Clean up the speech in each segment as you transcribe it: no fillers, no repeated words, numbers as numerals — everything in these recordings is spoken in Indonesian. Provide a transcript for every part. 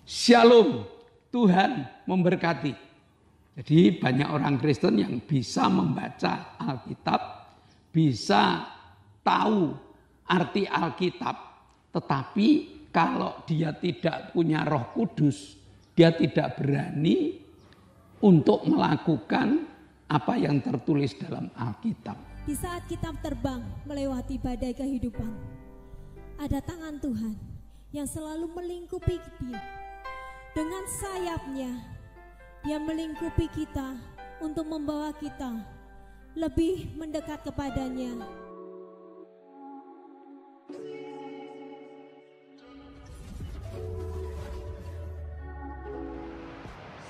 Shalom, Tuhan memberkati. Jadi banyak orang Kristen yang bisa membaca Alkitab, bisa tahu arti Alkitab, tetapi kalau dia tidak punya Roh Kudus, dia tidak berani untuk melakukan apa yang tertulis dalam Alkitab. Di saat kita terbang melewati badai kehidupan, ada tangan Tuhan yang selalu melingkupi kita. Dengan sayapnya, Dia melingkupi kita untuk membawa kita lebih mendekat kepadanya.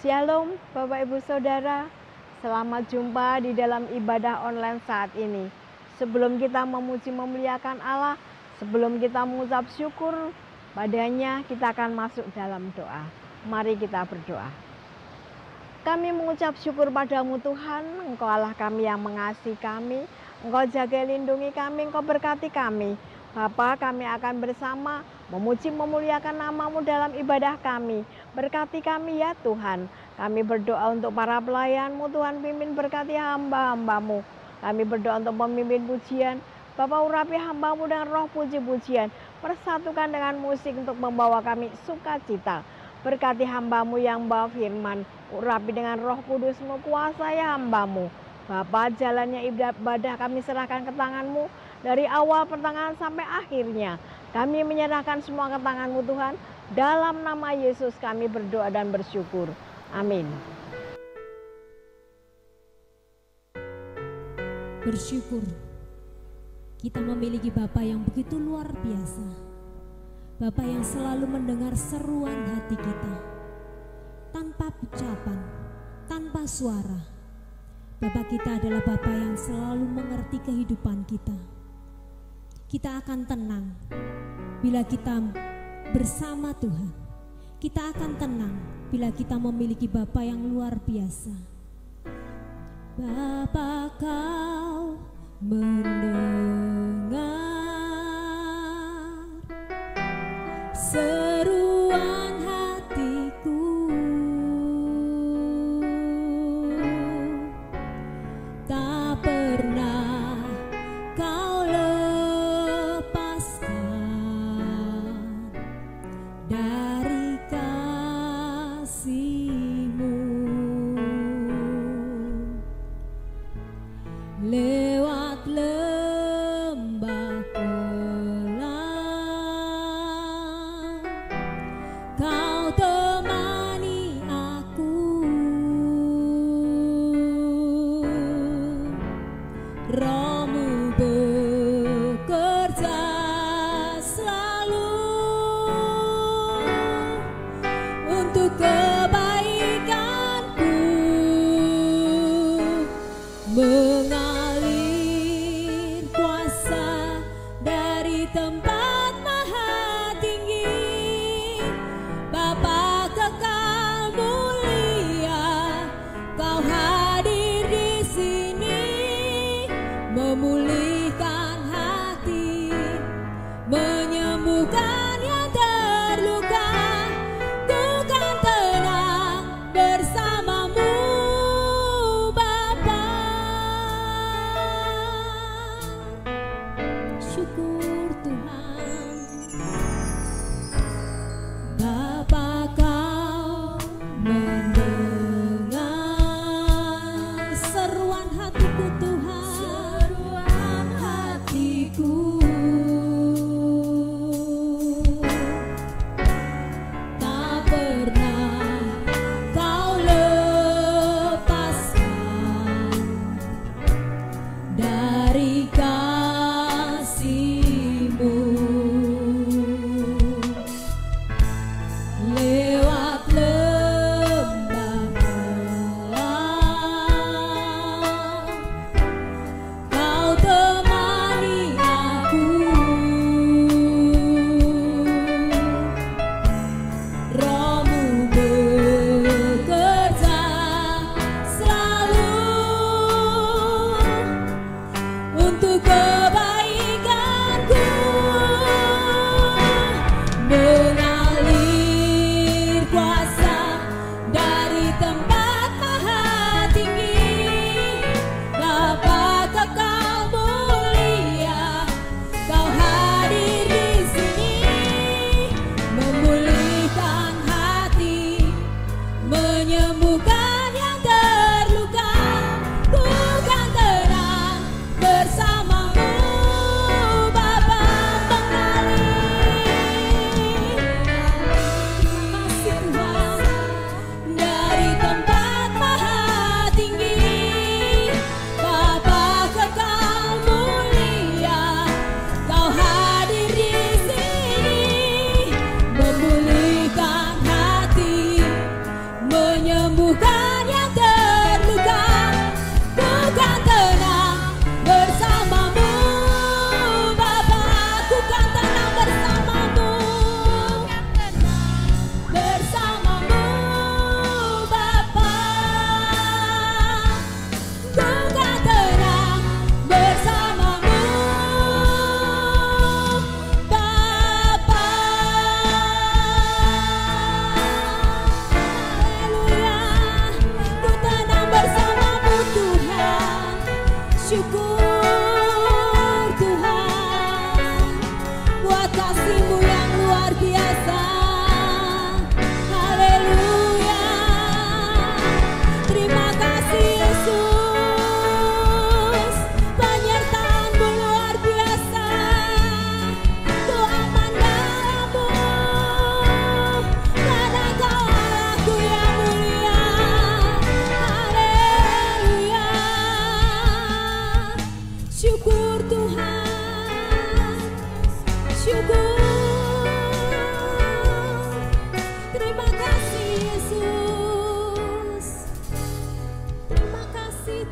Shalom Bapak Ibu Saudara, selamat jumpa di dalam ibadah online saat ini. Sebelum kita memuji memuliakan Allah, sebelum kita mengucap syukur padanya, kita akan masuk dalam doa. Mari kita berdoa. Kami mengucap syukur padamu Tuhan, Engkau Allah kami yang mengasihi kami, Engkau jaga lindungi kami, Engkau berkati kami. Bapa, kami akan bersama memuji memuliakan nama-Mu dalam ibadah kami. Berkati kami ya Tuhan. Kami berdoa untuk para pelayan-Mu Tuhan, pimpin berkati hamba-hamba-Mu. Kami berdoa untuk memimpin pujian. Bapa, urapi hamba-Mu dengan roh puji-pujian. Persatukan dengan musik untuk membawa kami sukacita. Berkati hamba-Mu yang bawa firman. Urapi dengan roh kudus-Mu, kuasai hamba-Mu. Bapa, jalannya ibadah kami serahkan ke tangan-Mu. Dari awal pertengahan sampai akhirnya. Kami menyerahkan semua ke tangan-Mu Tuhan. Dalam nama Yesus kami berdoa dan bersyukur. Amin. Bersyukur kita memiliki Bapa yang begitu luar biasa. Bapa yang selalu mendengar seruan hati kita tanpa ucapan, tanpa suara. Bapa kita adalah Bapa yang selalu mengerti kehidupan kita. Kita akan tenang bila kita bersama Tuhan. Kita akan tenang bila kita memiliki Bapa yang luar biasa. Bapa, Kau mendengar seruan hatiku, tak pernah Kau lepaskan dari kasih-Mu. Lewat lembah kelam, Kau temani aku. Roh-Mu bekerja selalu untuk kebaikanku, mengalir kuasa dari tempat maha tinggi. Bapa kekal mulia, Kau hadir di sini, memulihkan hati, menyembuhkan yang terluka. Ku kan tenang bersama-Mu Bapa.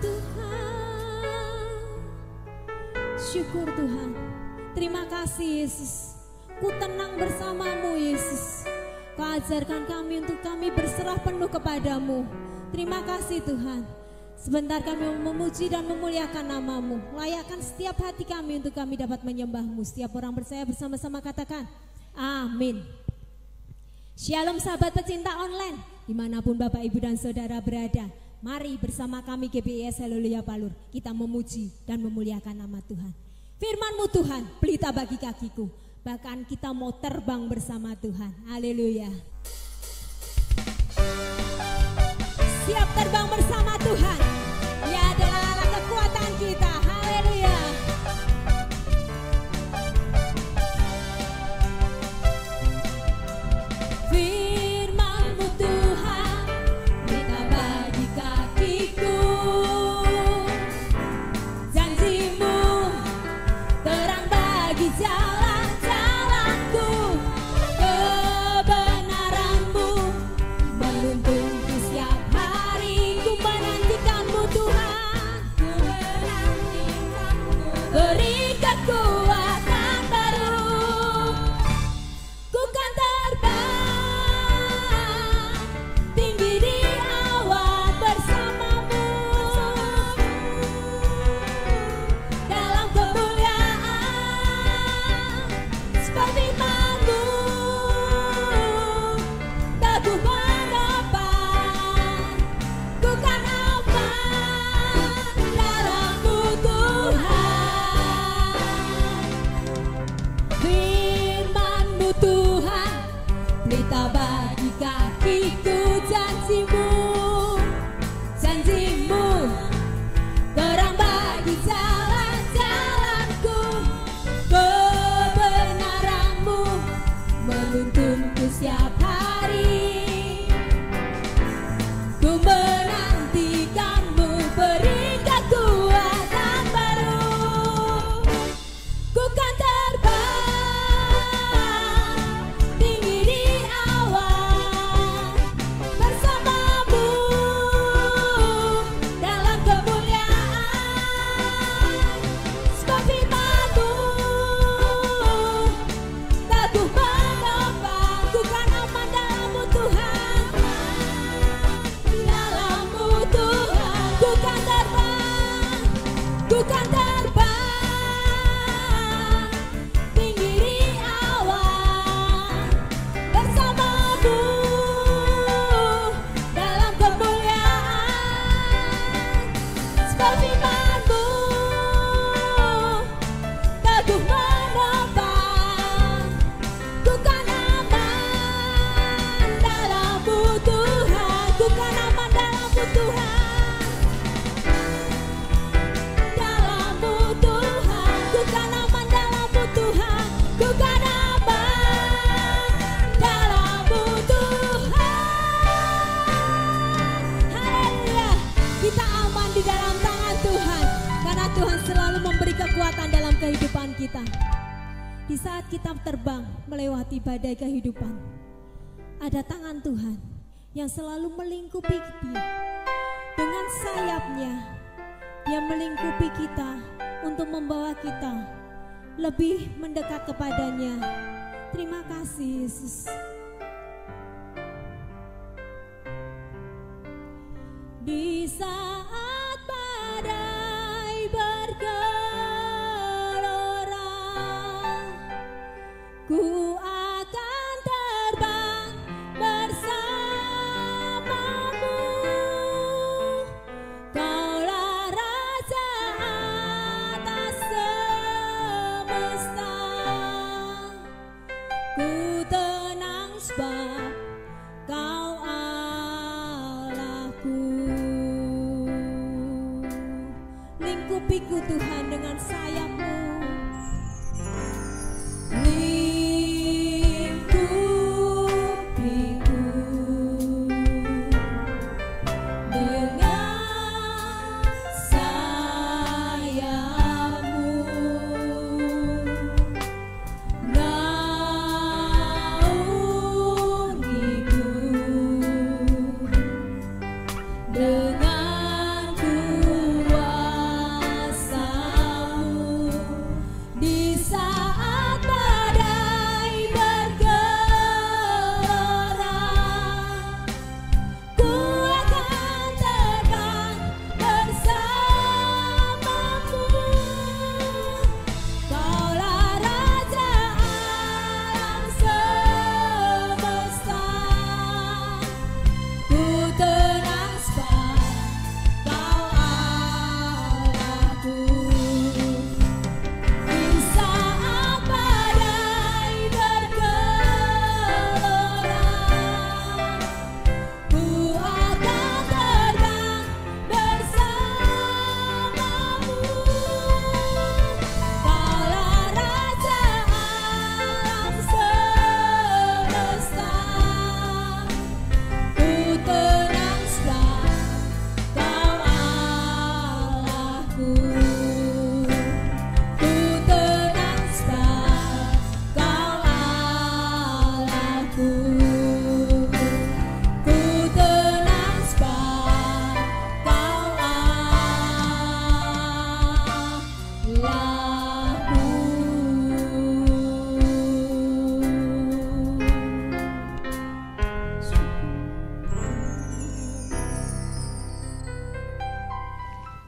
Tuhan. Syukur Tuhan. Terima kasih Yesus. Ku tenang bersamamu Yesus. Kau ajarkan kami untuk kami berserah penuh kepadamu. Terima kasih Tuhan. Sebentar kami memuji dan memuliakan namamu. Layakkan setiap hati kami untuk kami dapat menyembahmu. Setiap orang percaya bersama-sama katakan amin. Shalom sahabat pecinta online, dimanapun Bapak Ibu dan Saudara berada. Mari bersama kami GPIS Haleluya Palur, kita memuji dan memuliakan nama Tuhan. Firman-Mu Tuhan, pelita bagi kakiku. Bahkan kita mau terbang bersama Tuhan. Haleluya. Siap terbang bersama Tuhan. Dia adalah alat kekuatan kita. Haleluya. Firman-Mu Tuhan, pelita bagi kakiku. Janji-Mu terang bagi jalan-jalanku. Kebenaran-Mu menuntunku setiap hari. Ku menantikan-Mu Tuhan, ku menantikan-Mu. Beri kekuatan baru, ku kan terbang tinggi di awan bersama-Mu. Dalam kemuliaan seperti firman-Mu, teguh menopang, ku kan aman dalam-Mu Tuhan. Firman-Mu Tuhan, pelita bagi kakiku. Janji-Mu, janji-Mu terang bagi jalan-jalanku. Kebenaran-Mu menuntunku setiap hari. Ku menantikan-Mu, beri kekuatan baru. Ku kan terbang tinggi di awan bersama-Mu. Dalam kemuliaan sebab firman-Mu teguh menopang. Ku kan aman dalam-Mu Tuhan. Dalam-Mu Tuhan, ku kan terbang, ku kan terbang tinggi di awan bersama-Mu. Dalam kemuliaan sebab firman-Mu teguh menopang. Ku kan aman dalam-Mu Tuhan, ku kan aman dalam-Mu Tuhan. Dalam-Mu Tuhan, ku kan aman dalam-Mu Tuhan, ku kan aman dalam-Mu Tuhan. Haleluya. Kita aman di dalam tangan Tuhan, karena Tuhan selalu memberi kekuatan dalam kehidupan kita. Di saat kita terbang melewati badai kehidupan, ada tangan Tuhan yang selalu melingkupi kita. Dengan sayapnya, Dia melingkupi kita untuk membawa kita lebih mendekat kepadanya. Terima kasih Yesus. Di saat badai bergelora, ku akan terbang bersama-Mu. Kaulah Raja atas semesta. Ku tenang sebab Kau Allahku. Lingkupiku Tuhan dengan sayap-Mu. Lingkupiku dengan sayap-Mu. Naungiku dengan Tuhan.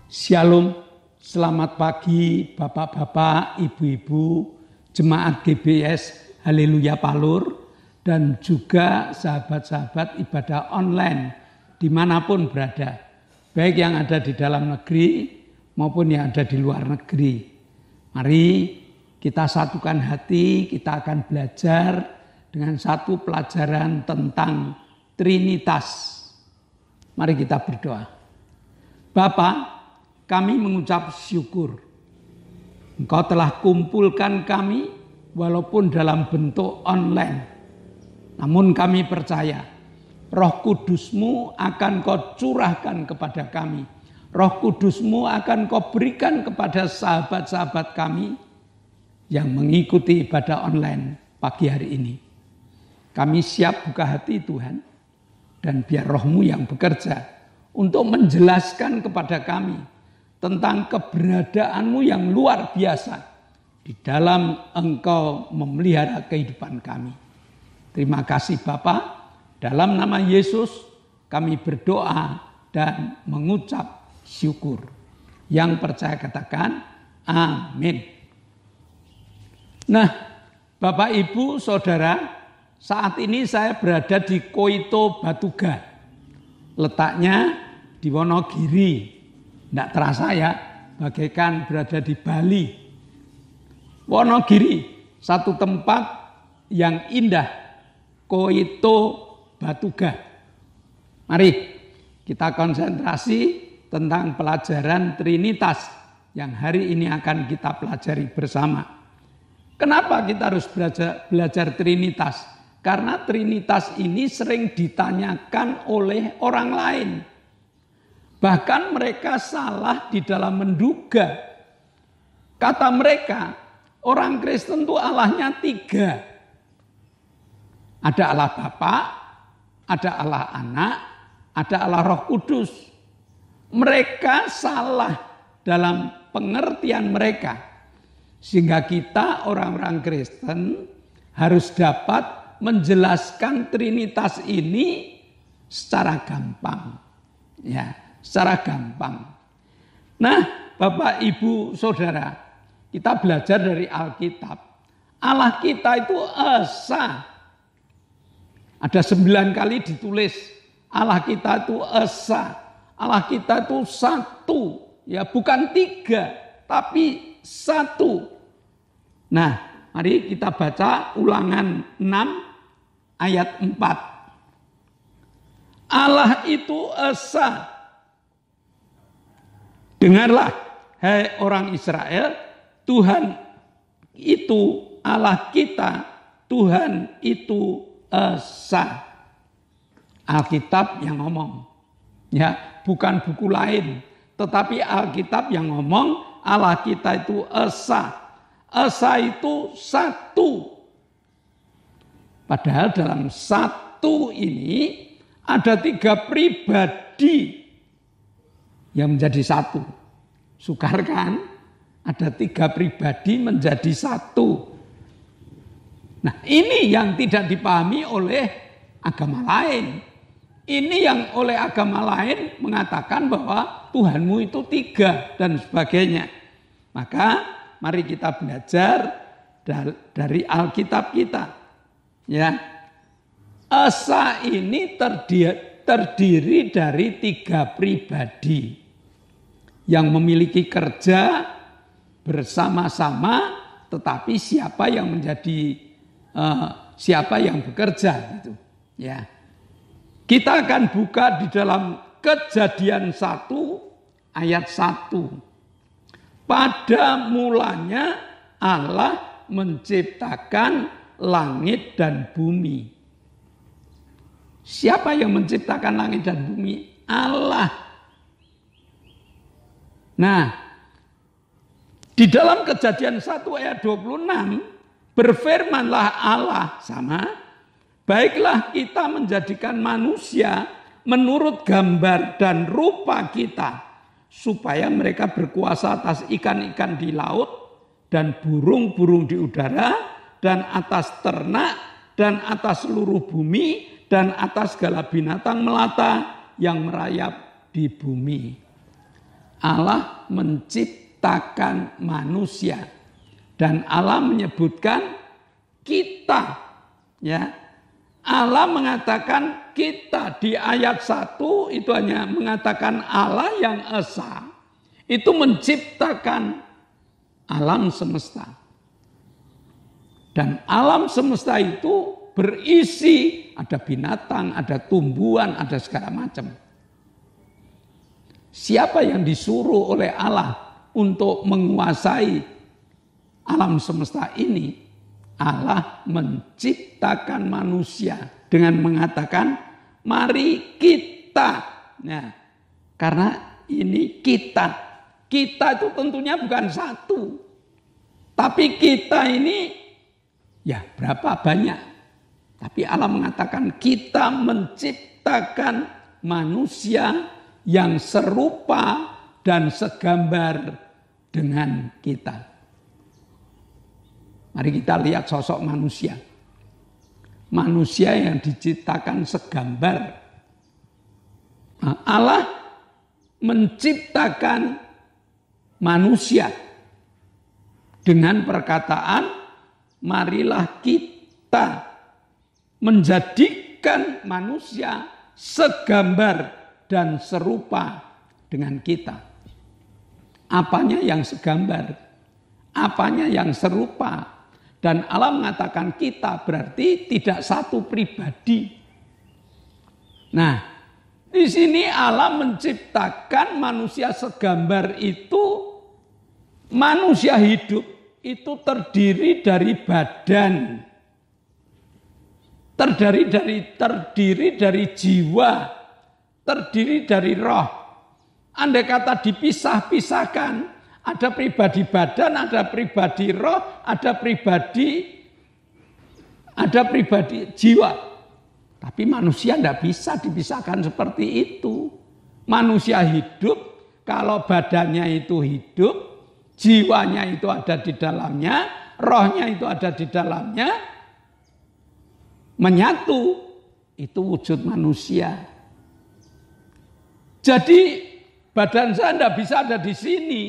Shalom, selamat pagi Bapak-Bapak, Ibu-Ibu, Jemaat GBS Haleluya Palur, dan juga sahabat-sahabat ibadah online dimanapun berada, baik yang ada di dalam negeri maupun yang ada di luar negeri. Mari kita satukan hati, kita akan belajar dengan satu pelajaran tentang Trinitas. Mari kita berdoa. Bapa, kami mengucap syukur. Engkau telah kumpulkan kami walaupun dalam bentuk online. Namun kami percaya Roh Kudus-Mu akan Kau curahkan kepada kami. Roh Kudus-Mu akan Kau berikan kepada sahabat-sahabat kami yang mengikuti ibadah online pagi hari ini. Kami siap buka hati Tuhan, dan biar Roh-Mu yang bekerja untuk menjelaskan kepada kami tentang keberadaan-Mu yang luar biasa di dalam Engkau memelihara kehidupan kami. Terima kasih Bapa, dalam nama Yesus kami berdoa dan mengucap syukur. Yang percaya katakan amin. Nah, Bapak Ibu Saudara, saat ini saya berada di Koito Batuga. Letaknya di Wonogiri. Tidak terasa ya, bagaikan berada di Bali. Wonogiri, satu tempat yang indah, Koito Batuga. Mari kita konsentrasi tentang pelajaran Trinitas yang hari ini akan kita pelajari bersama. Kenapa kita harus belajar Trinitas? Karena Trinitas ini sering ditanyakan oleh orang lain. Bahkan mereka salah di dalam menduga. Kata mereka, orang Kristen itu Allahnya 3. Ada Allah Bapa, ada Allah Anak, ada Allah Roh Kudus. Mereka salah dalam pengertian mereka. Sehingga kita orang-orang Kristen harus dapat menjelaskan Trinitas ini secara gampang. Ya, secara gampang. Nah, Bapak, Ibu, Saudara, kita belajar dari Alkitab. Allah kita itu esa. Ada 9 kali ditulis Allah kita itu esa. Allah kita itu satu. Ya, bukan 3, tapi 1. Nah, mari kita baca Ulangan 6 ayat 4. Allah itu esa. Dengarlah, hai orang Israel, Tuhan itu Allah kita, Tuhan itu esa. Alkitab yang ngomong, ya, bukan buku lain, tetapi Alkitab yang ngomong Allah kita itu esa. Esa itu satu. Padahal dalam satu ini ada 3 pribadi yang menjadi satu. Sukar kan? Ada 3 pribadi menjadi satu. Nah, ini yang tidak dipahami oleh agama lain. Ini yang oleh agama lain mengatakan bahwa Tuhanmu itu 3 dan sebagainya. Maka mari kita belajar dari Alkitab kita. Ya, esa ini terdiri dari 3 pribadi yang memiliki kerja bersama-sama, tetapi siapa yang bekerja gitu. Ya, kita akan buka di dalam Kejadian 1 ayat 1. Pada mulanya Allah menciptakan langit dan bumi. Siapa yang menciptakan langit dan bumi? Allah. Nah, di dalam Kejadian 1 ayat 26, berfirmanlah Allah sama, baiklah kita menjadikan manusia menurut gambar dan rupa kita, supaya mereka berkuasa atas ikan-ikan di laut dan burung-burung di udara, dan atas ternak, dan atas seluruh bumi, dan atas segala binatang melata yang merayap di bumi. Allah menciptakan manusia. Dan Allah menyebutkan kita. Ya. Allah mengatakan kita di ayat 1 itu hanya mengatakan Allah yang esa. Itu menciptakan alam semesta. Dan alam semesta itu berisi ada binatang, ada tumbuhan, ada segala macam. Siapa yang disuruh oleh Allah untuk menguasai alam semesta ini? Allah menciptakan manusia dengan mengatakan, mari kita. Nah, karena ini kita. Kita itu tentunya bukan satu. Tapi kita ini, ya berapa banyak. Tapi Allah mengatakan kita menciptakan manusia yang serupa dan segambar dengan kita. Mari kita lihat sosok manusia. Manusia yang diciptakan segambar. Nah, Allah menciptakan manusia dengan perkataan, marilah kita menjadikan manusia segambar dan serupa dengan kita. Apanya yang segambar? Apanya yang serupa? Dan Allah mengatakan kita berarti tidak satu pribadi. Nah, di sini Allah menciptakan manusia segambar itu, manusia hidup itu terdiri dari badan, terdiri dari jiwa, terdiri dari roh. Andai kata dipisah-pisahkan, ada pribadi badan, ada pribadi roh, ada pribadi jiwa. Tapi manusia tidak bisa dipisahkan seperti itu. Manusia hidup, kalau badannya itu hidup, jiwanya itu ada di dalamnya, rohnya itu ada di dalamnya, menyatu, itu wujud manusia. Jadi badan saya tidak bisa ada di sini.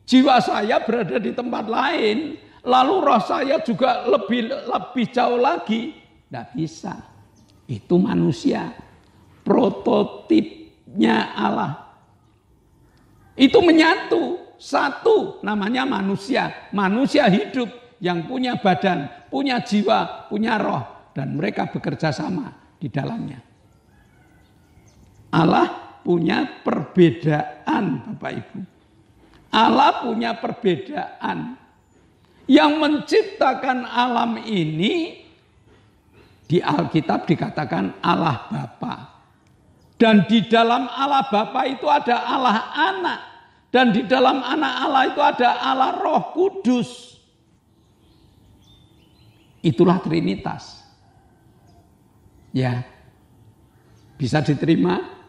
Jiwa saya berada di tempat lain, lalu roh saya juga lebih jauh lagi. Tidak bisa. Itu manusia. Prototipnya Allah. Itu menyatu. Satu namanya manusia. Manusia hidup yang punya badan, punya jiwa, punya roh. Dan mereka bekerja sama di dalamnya. Allah punya perbedaan, Bapak Ibu. Allah punya perbedaan. Yang menciptakan alam ini di Alkitab dikatakan Allah Bapa. Dan di dalam Allah Bapa itu ada Allah Anak. Dan di dalam Anak Allah itu ada Allah Roh Kudus. Itulah Trinitas. Ya. Bisa diterima?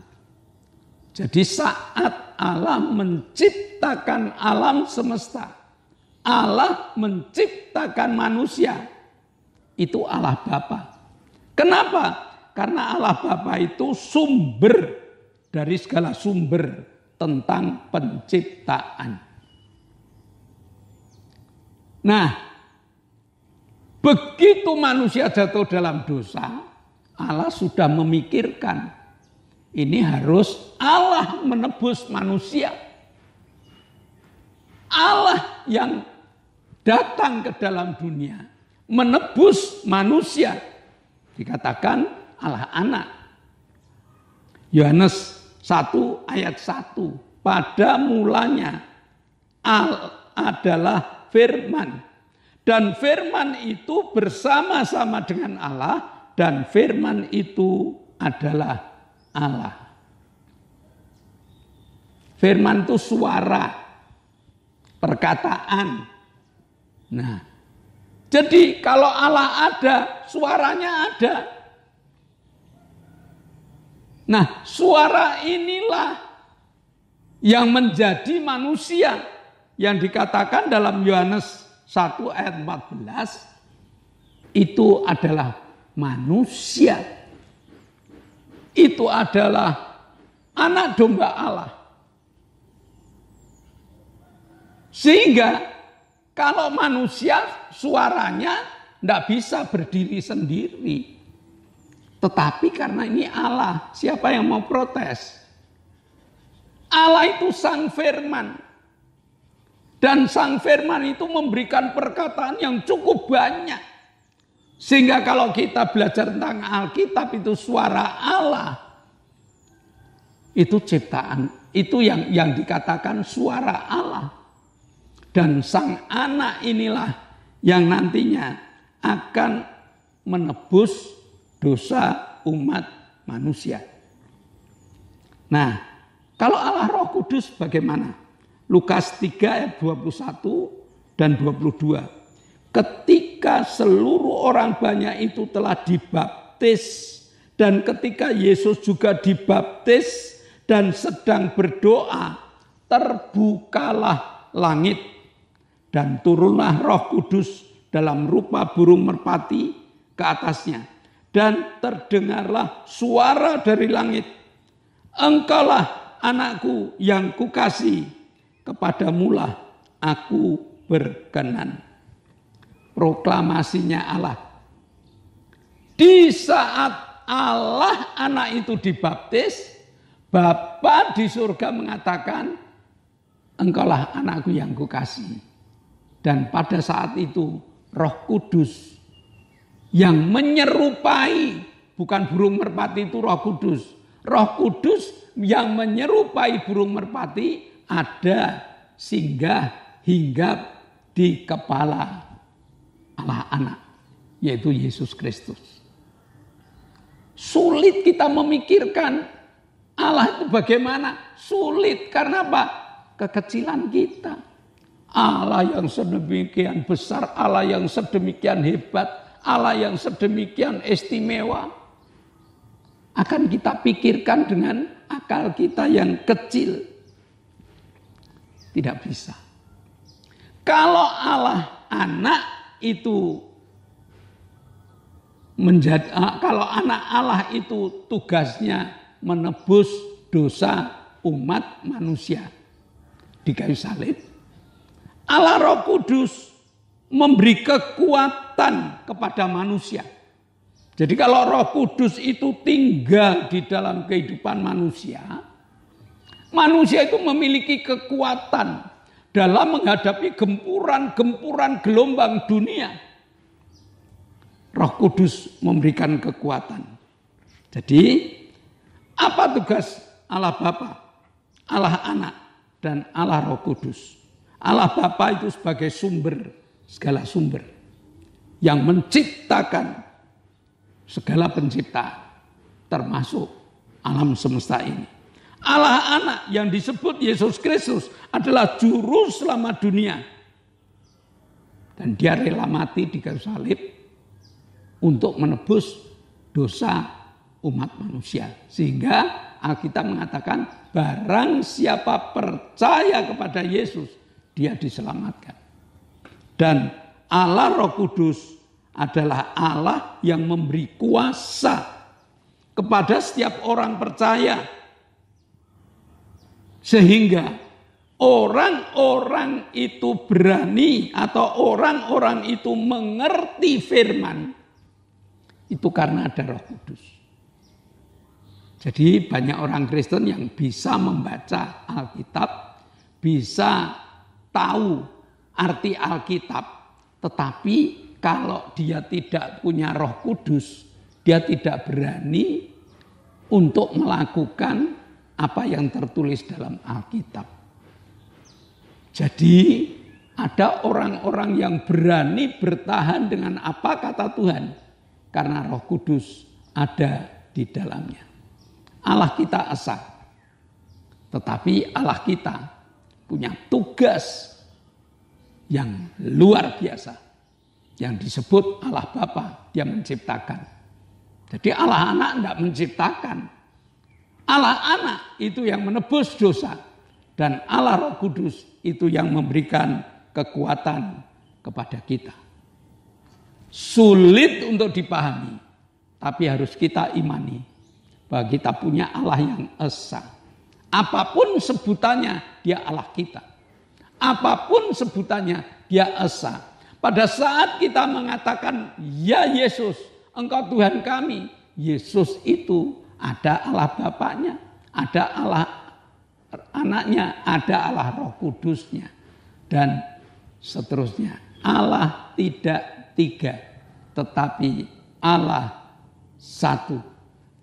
Jadi saat Allah menciptakan alam semesta, Allah menciptakan manusia, itu Allah Bapa. Kenapa? Karena Allah Bapa itu sumber dari segala sumber tentang penciptaan. Nah, begitu manusia jatuh dalam dosa, Allah sudah memikirkan ini harus Allah menebus manusia. Allah yang datang ke dalam dunia menebus manusia. Dikatakan Allah Anak. Yohanes 1 ayat 1. Pada mulanya adalah firman. Dan firman itu bersama-sama dengan Allah. Dan firman itu adalah Allah. Firman itu suara, perkataan. Nah, jadi kalau Allah ada, suaranya ada. Nah, suara inilah yang menjadi manusia yang dikatakan dalam Yohanes 1 ayat 14 itu adalah manusia. Itu adalah anak domba Allah. Sehingga kalau manusia suaranya tidak bisa berdiri sendiri. Tetapi karena ini Allah, siapa yang mau protes? Allah itu Sang Firman. Dan Sang Firman itu memberikan perkataan yang cukup banyak. Sehingga kalau kita belajar tentang Alkitab itu suara Allah. Itu ciptaan, itu yang dikatakan suara Allah. Dan Sang Anak inilah yang nantinya akan menebus dosa umat manusia. Nah, kalau Allah Roh Kudus bagaimana? Lukas 3 ayat 21 dan 22. Ketika seluruh orang banyak itu telah dibaptis dan ketika Yesus juga dibaptis dan sedang berdoa, terbukalah langit dan turunlah Roh Kudus dalam rupa burung merpati ke atasnya. Dan terdengarlah suara dari langit. Engkaulah anakku yang kukasihi, kepadamulah aku berkenan. Proklamasinya Allah. Di saat Allah anak itu dibaptis, Bapa di surga mengatakan, engkaulah anakku yang kukasihi. Dan pada saat itu Roh Kudus yang menyerupai, bukan burung merpati itu Roh Kudus. Roh Kudus yang menyerupai burung merpati ada singgah hinggap di kepala Allah anak, yaitu Yesus Kristus. Sulit kita memikirkan Allah itu bagaimana? Sulit karena apa? Kekecilan kita. Allah yang sedemikian besar, Allah yang sedemikian hebat, Allah yang sedemikian istimewa. Akan kita pikirkan dengan akal kita yang kecil. Tidak bisa. Kalau Allah anak itu kalau anak Allah itu tugasnya menebus dosa umat manusia di kayu salib, Allah Roh Kudus memberi kekuatan kepada manusia. Jadi kalau Roh Kudus itu tinggal di dalam kehidupan manusia, manusia itu memiliki kekuatan dalam menghadapi gempuran-gempuran gelombang dunia. Roh Kudus memberikan kekuatan. Jadi apa tugas Allah Bapa, Allah Anak, dan Allah Roh Kudus? Allah Bapa itu sebagai sumber, segala sumber yang menciptakan segala pencipta, termasuk alam semesta ini. Allah Anak yang disebut Yesus Kristus adalah juru selamat dunia. Dan dia rela mati di kayu salib untuk menebus dosa umat manusia. Sehingga Alkitab mengatakan barang siapa percaya kepada Yesus, dia diselamatkan. Dan Allah Roh Kudus adalah Allah yang memberi kuasa kepada setiap orang percaya. Sehingga orang-orang itu berani atau orang-orang itu mengerti firman. Itu karena ada Roh Kudus. Jadi banyak orang Kristen yang bisa membaca Alkitab, bisa tahu arti Alkitab, tetapi kalau dia tidak punya Roh Kudus, dia tidak berani untuk melakukan apa yang tertulis dalam Alkitab. Jadi ada orang-orang yang berani bertahan dengan apa kata Tuhan karena Roh Kudus ada di dalamnya. Allah kita esa, tetapi Allah kita punya tugas yang luar biasa. Yang disebut Allah Bapa, dia menciptakan. Jadi Allah Anak tidak menciptakan. Allah Anak itu yang menebus dosa. Dan Allah Roh Kudus itu yang memberikan kekuatan kepada kita. Sulit untuk dipahami. Tapi harus kita imani. Bahwa kita punya Allah yang esa. Apapun sebutannya, dia Allah kita. apapun sebutannya, dia esa. Pada saat kita mengatakan, ya Yesus, Engkau Tuhan kami. Yesus itu ada Allah Bapaknya, ada Allah Anaknya, ada Allah Roh Kudusnya. Dan seterusnya. Allah tidak tiga, tetapi Allah satu.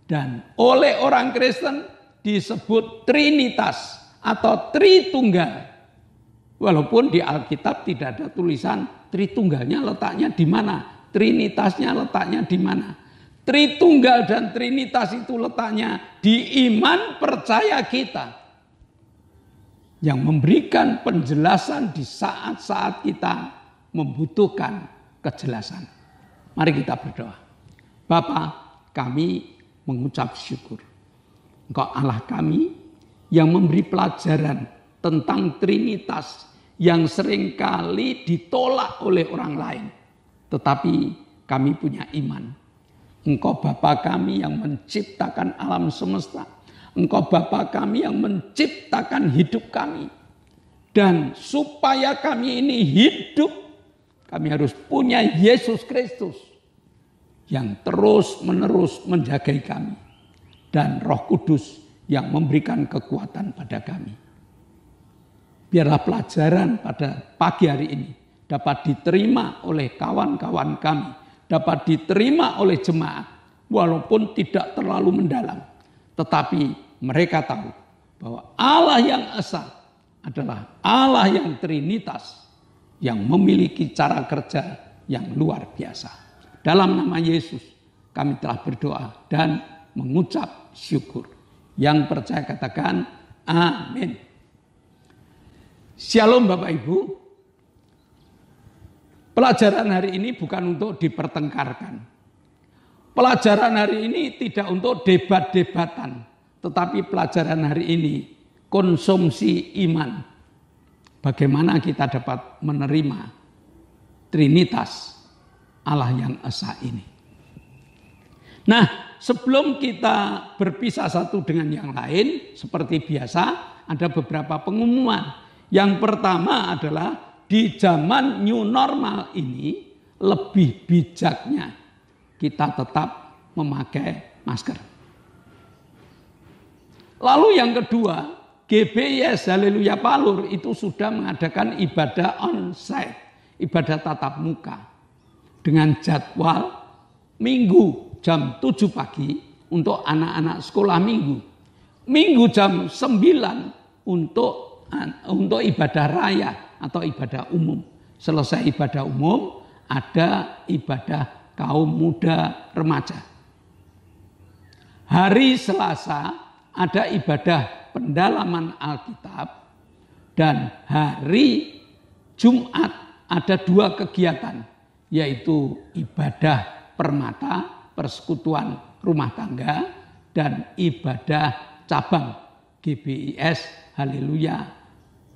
Dan oleh orang Kristen disebut Trinitas atau Tritunggal. Walaupun di Alkitab tidak ada tulisan Tritunggalnya letaknya di mana, Trinitasnya letaknya di mana. Tritunggal dan Trinitas itu letaknya di iman percaya kita. Yang memberikan penjelasan di saat-saat kita membutuhkan kejelasan. Mari kita berdoa. Bapa, kami mengucap syukur. Engkau Allah kami yang memberi pelajaran tentang Trinitas yang seringkali ditolak oleh orang lain. Tetapi kami punya iman. Engkau Bapa kami yang menciptakan alam semesta. Engkau Bapa kami yang menciptakan hidup kami. Dan supaya kami ini hidup, kami harus punya Yesus Kristus yang terus-menerus menjagai kami. Dan Roh Kudus yang memberikan kekuatan pada kami. Biarlah pelajaran pada pagi hari ini dapat diterima oleh kawan-kawan kami, dapat diterima oleh jemaat, walaupun tidak terlalu mendalam. Tetapi mereka tahu bahwa Allah yang esa adalah Allah yang Trinitas, yang memiliki cara kerja yang luar biasa. Dalam nama Yesus kami telah berdoa dan mengucap syukur. Yang percaya katakan amin. Shalom Bapak Ibu. Pelajaran hari ini bukan untuk dipertengkarkan. Pelajaran hari ini tidak untuk debat-debatan. Tetapi pelajaran hari ini konsumsi iman. Bagaimana kita dapat menerima Trinitas Allah yang esa ini. Nah, sebelum kita berpisah satu dengan yang lain, seperti biasa ada beberapa pengumuman. Yang pertama adalah di zaman new normal ini lebih bijaknya kita tetap memakai masker. Lalu yang kedua, GBIS Haleluya Palur itu sudah mengadakan ibadah onsite, ibadah tatap muka dengan jadwal Minggu jam 7 pagi untuk anak-anak sekolah minggu. Minggu jam 9 untuk ibadah raya atau ibadah umum. Selesai ibadah umum, ada ibadah kaum muda remaja. Hari Selasa ada ibadah pendalaman Alkitab. Dan hari Jumat ada 2 kegiatan, yaitu ibadah permata, persekutuan rumah tangga, dan ibadah cabang GBIS Haleluya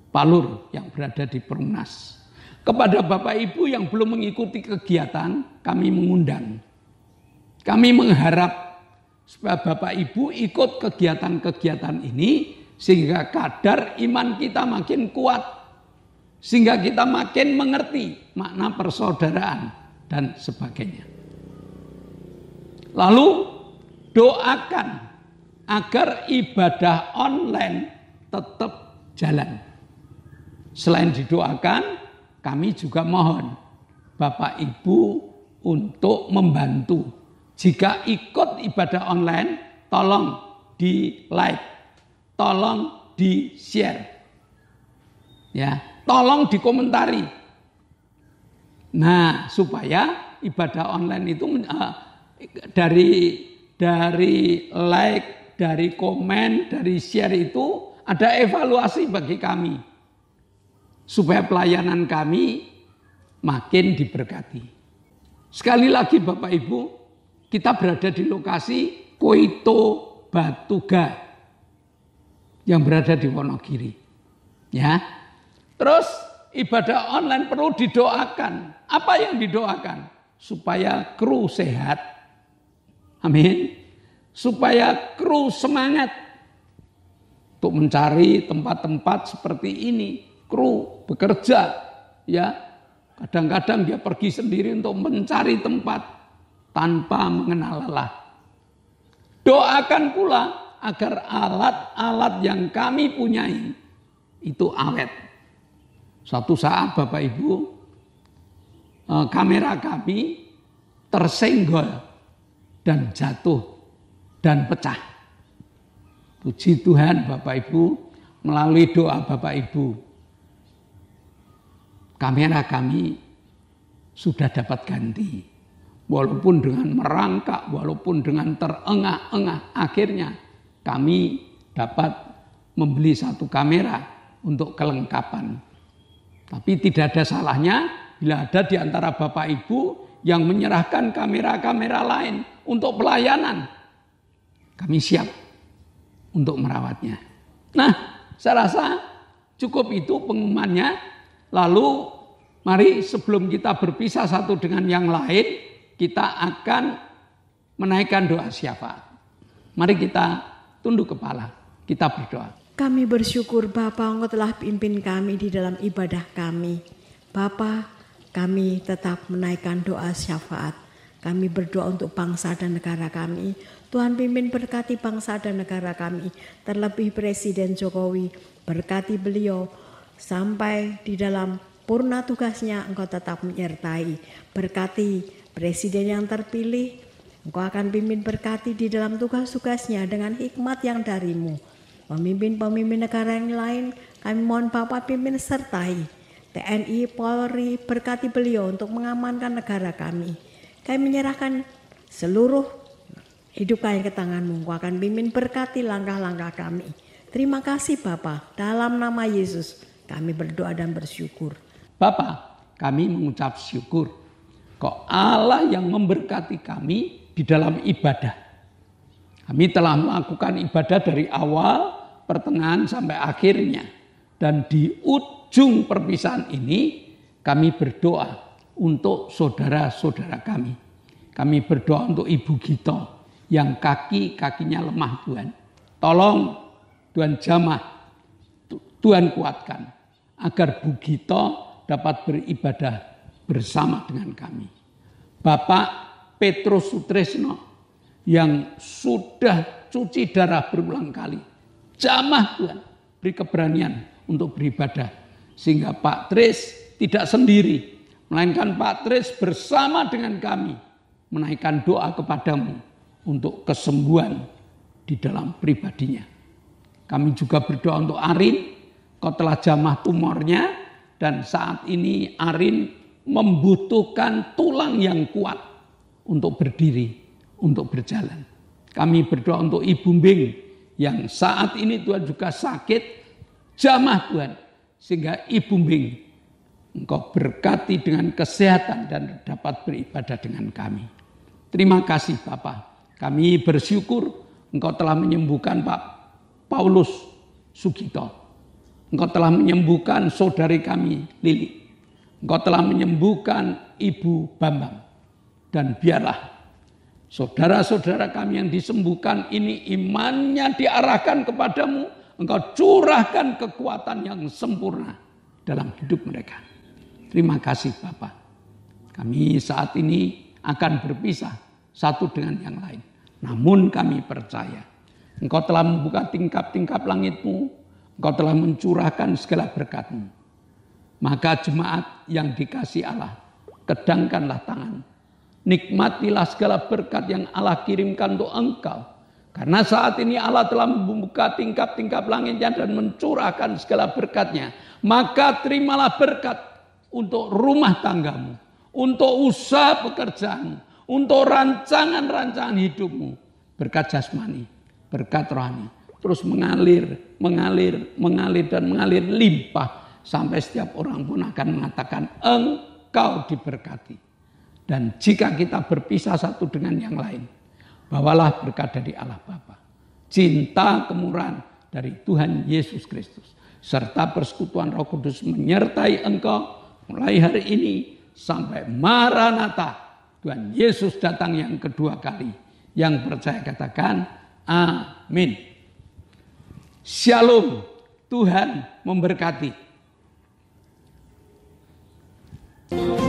Palur yang berada di Perumnas. Kepada Bapak Ibu yang belum mengikuti kegiatan, kami mengundang. Kami mengharap supaya Bapak Ibu ikut kegiatan-kegiatan ini sehingga kadar iman kita makin kuat. Sehingga kita makin mengerti makna persaudaraan dan sebagainya. Lalu doakan agar ibadah online tetap jalan. Selain didoakan, kami juga mohon Bapak Ibu untuk membantu. Jika ikut ibadah online, tolong di like, tolong di share, ya, tolong dikomentari. Nah, supaya ibadah online itu dari like, dari komen, dari share itu ada evaluasi bagi kami. Supaya pelayanan kami makin diberkati. Sekali lagi Bapak Ibu, kita berada di lokasi Koito Batuga yang berada di Wonogiri. Ya. Terus ibadah online perlu didoakan. Apa yang didoakan? Supaya kru sehat. Amin. Supaya kru semangat untuk mencari tempat-tempat seperti ini. kru bekerja, ya. Kadang-kadang dia pergi sendiri untuk mencari tempat tanpa mengenal lelah. Doakan pula agar alat-alat yang kami punyai itu awet. Suatu saat Bapak Ibu, kamera kami tersenggol dan jatuh dan pecah. Puji Tuhan Bapak Ibu, melalui doa Bapak Ibu, kamera kami sudah dapat ganti. Walaupun dengan merangkak, walaupun dengan terengah-engah, akhirnya kami dapat membeli satu kamera untuk kelengkapan. Tapi tidak ada salahnya bila ada di antara Bapak Ibu yang menyerahkan kamera-kamera lain untuk pelayanan. Kami siap untuk merawatnya. Nah, saya rasa cukup itu pengumumannya. Lalu mari sebelum kita berpisah satu dengan yang lain, kita akan menaikkan doa syafaat. Mari kita tunduk kepala, kita berdoa. Kami bersyukur Bapa, Engkau telah pimpin kami di dalam ibadah kami. Bapa, kami tetap menaikkan doa syafaat. Kami berdoa untuk bangsa dan negara kami. Tuhan pimpin berkati bangsa dan negara kami. Terlebih Presiden Jokowi, berkati beliau sampai di dalam purna tugasnya. Engkau tetap menyertai. Berkati Presiden yang terpilih. Engkau akan pimpin berkati di dalam tugas-tugasnya dengan hikmat yang darimu. Pemimpin-pemimpin negara yang lain, kami mohon Bapak pimpin sertai. TNI, Polri, berkati beliau untuk mengamankan negara kami. Kami menyerahkan seluruh hidup kami ke tangan-Mu. Engkau akan pimpin berkati langkah-langkah kami. Terima kasih Bapak, dalam nama Yesus kami berdoa dan bersyukur. Bapa, kami mengucap syukur. Kau Allah yang memberkati kami di dalam ibadah. Kami telah melakukan ibadah dari awal, pertengahan sampai akhirnya. Dan di ujung perpisahan ini kami berdoa untuk saudara-saudara kami. Kami berdoa untuk Ibu Gito yang kaki-kakinya lemah Tuhan. Tolong Tuhan jamah, Tuhan kuatkan agar Bu Gito dapat beribadah bersama dengan kami. Bapak Petrus Sutresno yang sudah cuci darah berulang kali. Jamah Tuhan, beri keberanian untuk beribadah. Sehingga Pak Tris tidak sendiri, melainkan Pak Tris bersama dengan kami menaikkan doa kepadamu untuk kesembuhan di dalam pribadinya. Kami juga berdoa untuk Arin, kau telah jamah tumornya dan saat ini Arin membutuhkan tulang yang kuat untuk berdiri, untuk berjalan. Kami berdoa untuk Ibu Bing yang saat ini Tuhan juga sakit, jamah Tuhan. Sehingga Ibu Bing, Engkau berkati dengan kesehatan dan dapat beribadah dengan kami. Terima kasih Bapak. Kami bersyukur Engkau telah menyembuhkan Pak Paulus Sugito. Engkau telah menyembuhkan saudari kami Lili. Engkau telah menyembuhkan Ibu Bambang. Dan biarlah saudara-saudara kami yang disembuhkan ini imannya diarahkan kepadamu. Engkau curahkan kekuatan yang sempurna dalam hidup mereka. Terima kasih Bapak. Kami saat ini akan berpisah satu dengan yang lain. Namun kami percaya Engkau telah membuka tingkap-tingkap langit-Mu. Engkau telah mencurahkan segala berkat-Mu. Maka jemaat yang dikasihi Allah, kedangkanlah tangan. Nikmatilah segala berkat yang Allah kirimkan untuk engkau. Karena saat ini Allah telah membuka tingkap-tingkap langitnya dan mencurahkan segala berkatnya. Maka terimalah berkat untuk rumah tanggamu, untuk usaha pekerjaanmu, untuk rancangan-rancangan hidupmu. Berkat jasmani, berkat rohani. Terus mengalir dan mengalir limpah. Sampai setiap orang pun akan mengatakan engkau diberkati. Dan jika kita berpisah satu dengan yang lain, bawalah berkat dari Allah Bapa, cinta kemurahan dari Tuhan Yesus Kristus, serta persekutuan Roh Kudus menyertai engkau mulai hari ini sampai Maranatha. Tuhan Yesus datang yang kedua kali. Yang percaya katakan amin. Shalom, Tuhan memberkati. Tuhan.